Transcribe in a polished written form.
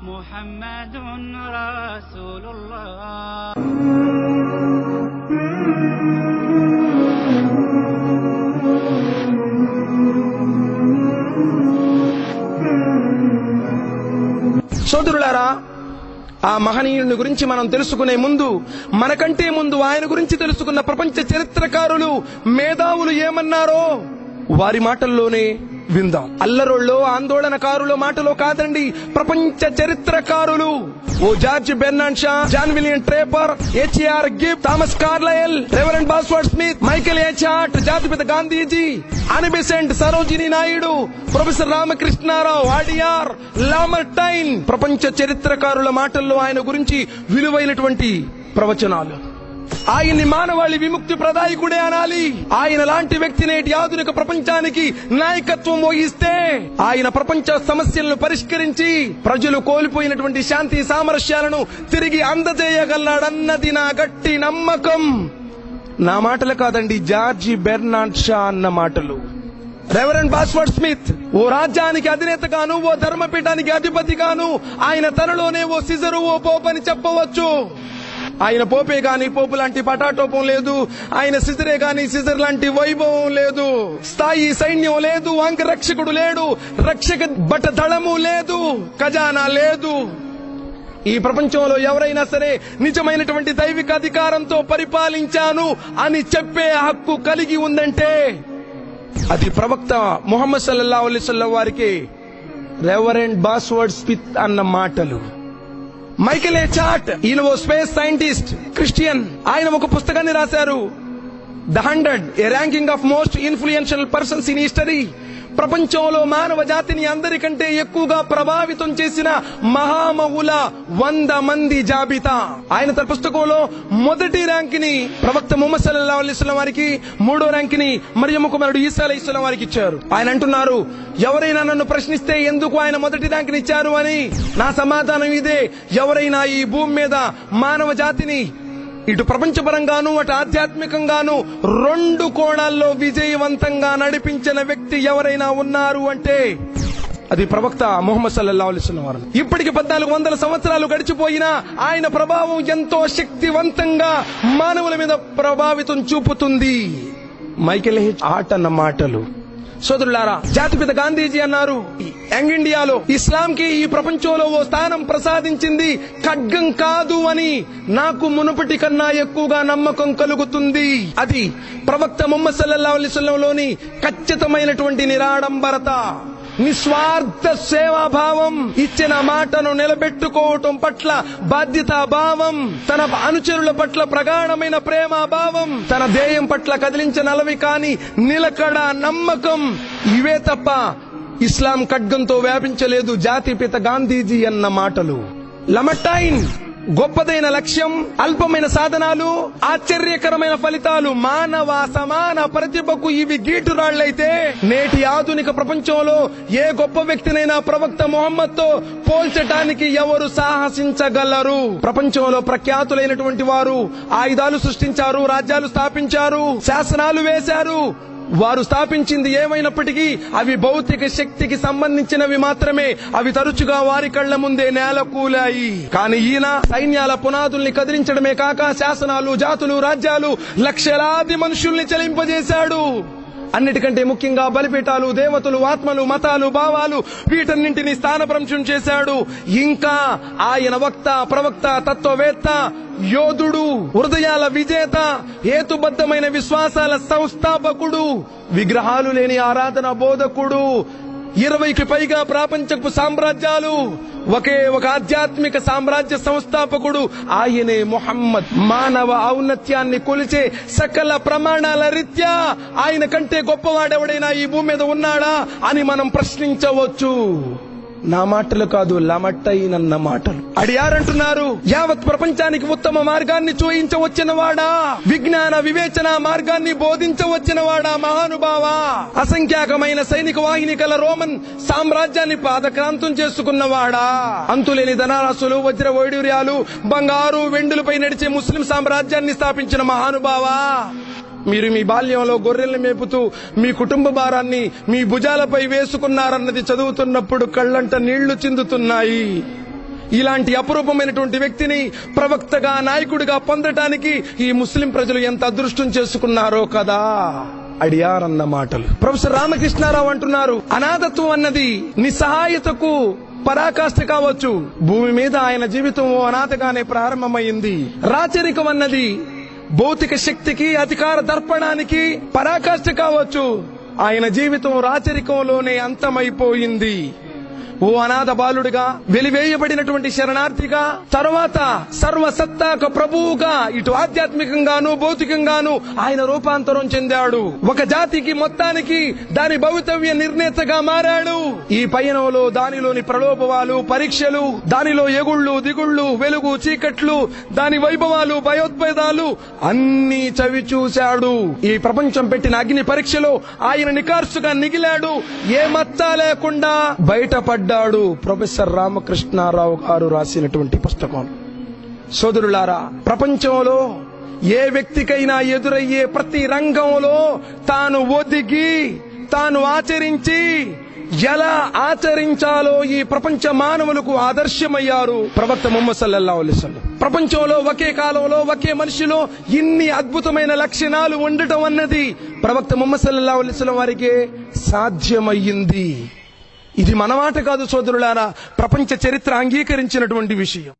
ముహమ్మదున్ రసూలుల్లాహ్. సోదరులారా, ఆ మహనీయుని గురించి మనం తెలుసుకునే ముందు, మనకంటే ముందు ఆయన గురించి తెలుసుకున్న ప్రపంచ చరిత్రకారులు, మేధావులు ఏమన్నారో వారి మాటల్లోనే విందాం. అల్లరోళ్ళో ఆందోళనకారుల మాటలో కాదండి, ప్రపంచ చరిత్రకారులు. ఓ George Bernard Shaw, John William Draper, HR Gibb, Thomas Carlyle, Reverend Bosworth Smith, Michael H Hart, జాతిపిత Gandhiji, Annie Besant, Sarojini Naidu, professor Ramakrishna Rao, Adyar, Lamartine, ప్రపంచ చరిత్రకారుల మాటల్లో ఆయన గురించి విలువైనటువంటి ప్రవచనాలు. ఆయన్ని మానవాళి విముక్తి ప్రదాయకుడే అనాలి. ఆయన లాంటి వ్యక్తి నేటి ఆధునిక ప్రపంచానికి నాయకత్వం వహిస్తే ఆయన ప్రపంచ సమస్యలను పరిష్కరించి ప్రజలు కోల్పోయినటువంటి శాంతి సామరస్యాలను తిరిగి అందజేయగలడన్నది నా గట్టి నమ్మకం. నా మాటలు కాదండి, జార్జి బెర్నార్డ్ షా అన్న మాటలు. రెవరెండ్ బాస్వర్డ్ స్మిత్ ఓ రాజ్యానికి అధినేతగాను, ఓ ధర్మపీఠానికి అధిపతిగాను ఆయన తనలోనే ఓ సిజరు, ఓ పోపని చెప్పవచ్చు. ఆయన పోపే గాని పోపు లాంటి పటాటోపం లేదు, ఆయన సిజరే గాని సిజర్ లాంటి వైభవం లేదు, స్థాయి సైన్యం లేదు, అంగరక్షకుడు లేడు, రక్షక బట దళము లేదు, ఖజానా లేదు. ఈ ప్రపంచంలో ఎవరైనా సరే నిజమైనటువంటి దైవిక అధికారంతో పరిపాలించాను అని చెప్పే హక్కు కలిగి ఉందంటే అది ప్రవక్త ముహమ్మద్ సల్లల్లాహు అలైహి వసల్లం వారికి. రెవరెండ్ బాస్వర్డ్ స్మిత్ అన్న మాటలు. మైకేల్ హెచ్ హార్ట్, ఈయన ఓ స్పేస్ సైంటిస్ట్, క్రిస్టియన్. ఆయన ఒక పుస్తకాన్ని రాశారు, the 100, A ranking of most influential persons in history. ప్రపంచంలో మానవ జాతిని అందరికంటే ఎక్కువగా ప్రభావితం చేసిన మహామహుల 100 మంది జాబితా. ఆయన తన పుస్తకంలో మొదటి ర్యాంక్ ని ప్రవక్త ముహమ్మద్ సల్లల్లాహు అలైహి వసల్లం వారికి, 3వ ర్యాంక్ ని మరియమ్మ కుమారుడు ఈసా అలైహిస్సలాం వారికి ఇచ్చారు. ఆయన అంటున్నారు, ఎవరైనా నన్ను ప్రశ్నిస్తే ఎందుకు ఆయన మొదటి ర్యాంక్ ని ఇచ్చారు అని, నా సమాధానం ఇదే: ఎవరైనా ఈ భూమి మీద మానవ జాతిని ఇటు ప్రపంచపరంగాను అటు ఆధ్యాత్మికంగాను 2 కోణాల్లో విజయవంతంగా నడిపించిన వ్యక్తి ఎవరైనా ఉన్నారు అంటే అది ప్రవక్త ముహమ్మద్ సల్లల్లాహు అలైహి వసల్లం వారు. ఇప్పటికి 1400 సంవత్సరాలు గడిచిపోయినా ఆయన ప్రభావం ఎంతో శక్తివంతంగా మానవుల మీద ప్రభావితం చూపుతుంది. మైకేల్ హెచ్ హార్ట్ అన్న మాటలు. సోదరులారా, జాతిపిత గాంధీజీ అన్నారు, యంగ్ ఇండియాలో ఇస్లాంకి ఈ ప్రపంచంలో ఓ స్థానం ప్రసాదించింది ఖడ్గం కాదు అని నాకు మునుపటి కన్నా ఎక్కువగా నమ్మకం కలుగుతుంది. అది ప్రవక్త ముహమ్మద్ సల్లల్లాహు అలైహి వసల్లం లోని ఖచ్చితమైనటువంటి నిరాడంబరత, నిస్వార్థ సేవాభావం, ఇచ్చిన మాటను నిలబెట్టుకోవటం పట్ల బాధ్యతాభావం, తన అనుచరుల పట్ల ప్రగాఢమైన ప్రేమాభావం, తన ధ్యేయం పట్ల కదిలించనలవి కాని నిలకడ నమ్మకం. ఇవే తప్ప ఇస్లాం ఖడ్గంతో వ్యాపించలేదు. జాతిపిత గాంధీజీ అన్న మాటలు. లామర్టైన్, గొప్పదైన లక్ష్యం, అల్పమైన సాధనాలు, ఆశ్చర్యకరమైన ఫలితాలు. మానవ సమాన ప్రతిభకు ఇవి గీటురాళ్లైతే నేటి ఆధునిక ప్రపంచంలో ఏ గొప్ప వ్యక్తినైనా ప్రవక్త ముహమ్మద్ తో పోల్చడానికి ఎవరు సాహసించగలరు? ప్రపంచంలో ప్రఖ్యాతులైనటువంటి వారు ఆయుధాలు సృష్టించారు, రాజ్యాలు స్థాపించారు, శాసనాలు వేశారు. వారు స్థాపించింది ఏమైనప్పటికీ అవి భౌతిక శక్తికి సంబంధించినవి మాత్రమే. అవి తరచుగా వారి కళ్ల ముందే నేలకూలాయి. కానీ ఈయన సైన్యాల పునాదుల్ని కదిలించడమే కాక శాసనాలు, జాతులు, రాజ్యాలు, లక్షలాది మనుషుల్ని చలింపజేశాడు. అన్నిటికంటే ముఖ్యంగా బలిపీఠాలు, దేవతలు, ఆత్మలు, మతాలు, భావాలు, వీటన్నింటినీ స్థానభ్రంశం చేశాడు. ఇంకా ఆయన వక్త, ప్రవక్త, తత్వవేత్త, యోధుడు, హృదయాల విజేత, హేతుబద్ధమైన విశ్వాసాల సంస్థాపకుడు, విగ్రహాలు లేని ఆరాధన బోధకుడు, 20కి పైగా ప్రాపంచపు సామ్రాజ్యాలు, ఒకే ఒక ఆధ్యాత్మిక సామ్రాజ్య సంస్థాపకుడు ఆయనే ముహమ్మద్. మానవ ఔన్నత్యాన్ని కొలిచే సకల ప్రమాణాల రీత్యా ఆయన కంటే గొప్పవాడెవడైనా ఈ భూమి మీద ఉన్నాడా అని మనం ప్రశ్నించవచ్చు. నా మాటలు కాదు, లామర్టైన్ అన్న మాటలు. అడియారంటున్నారు, యావత్ ప్రపంచానికి ఉత్తమ మార్గాన్ని చూయించవచ్చినవాడా, విజ్ఞాన వివేచన మార్గాన్ని బోధించవచ్చినవాడా, మహానుభావా, అసంఖ్యాకమైన సైనిక వాహిని కల రోమన్ సామ్రాజ్యాన్ని పాదక్రాంతం చేసుకున్నవాడా, అంతులేని ధనరాశులు, వజ్ర వైడూర్యాలు, బంగారు వెండులపై నడిచే ముస్లిం సామ్రాజ్యాన్ని స్థాపించిన మహానుభావా, మీరు మీ బాల్యంలో గొర్రెల్ని మేపుతూ మీ కుటుంబ భారాన్ని మీ భుజాలపై వేసుకున్నారన్నది చదువుతున్నప్పుడు కళ్ళంట నీళ్లు చిందుతున్నాయి. ఇలాంటి అపురూపమైనటువంటి వ్యక్తిని ప్రవక్తగా, నాయకుడిగా పొందటానికి ఈ ముస్లిం ప్రజలు ఎంత అదృష్టం చేసుకున్నారో కదా అడియారన్న మాటలు. ప్రొఫెసర్ రామకృష్ణారావు అంటున్నారు, అనాథత్వం అన్నది నిస్సహాయతకు పరాకాష్ఠ కావచ్చు. భూమి మీద ఆయన జీవితం ఓ అనాథగానే ప్రారంభమైంది. రాచరికం అన్నది భౌతిక శక్తికి, అధికార దర్పణానికి పరాకాష్ఠ కావచ్చు. ఆయన జీవితం రాచరికంలోనే అంతమైపోయింది. ఓ అనాథ బాలుడిగా, వెలివేయబడినటువంటి శరణార్థిగా, తరువాత సర్వసత్తాక ప్రభువుగా ఇటు ఆధ్యాత్మికంగాను భౌతికంగాను ఆయన రూపాంతరం చెందాడు. ఒక జాతికి మొత్తానికి దాని భవితవ్య నిర్ణేతగా మారాడు. ఈ పయనంలో దానిలోని ప్రలోభాలు, పరీక్షలు, దానిలో ఎగుళ్ళు దిగుళ్ళు, వెలుగు చీకట్లు, దాని వైభవాలు, భయోద్వేదాలు అన్నీ చవి చూశాడు. ఈ ప్రపంచం పెట్టిన అగ్ని పరీక్షలో ఆయన నికార్సుగా మిగిలాడు. ఏ మచ్చ లేకుండా బయటపడ్డాడు. ప్రొఫెసర్ రామకృష్ణారావు గారు రాసినటువంటి పుస్తకం. సోదరులారా, ప్రపంచంలో ఏ వ్యక్తికైనా ఎదురయ్యే ప్రతి రంగంలో తాను ఒదిగి, తాను ఆచరించి, ఎలా ఆచరించాలో ఈ ప్రపంచ మానవులకు ఆదర్శమయ్యారు ప్రవక్త ముహమ్మద్ సల్లల్లాహు అలైహి వసల్లం. ప్రపంచంలో ఒకే కాలంలో ఒకే మనిషిలో ఇన్ని అద్భుతమైన లక్షణాలు ఉండటం అన్నది ప్రవక్త ముహమ్మద్ సల్లల్లాహు అలైహి వసల్లం వారికే సాధ్యమయ్యింది. ఇది మన మాట కాదు సోదరులారా, ప్రపంచ చరిత్ర అంగీకరించినటువంటి విషయం.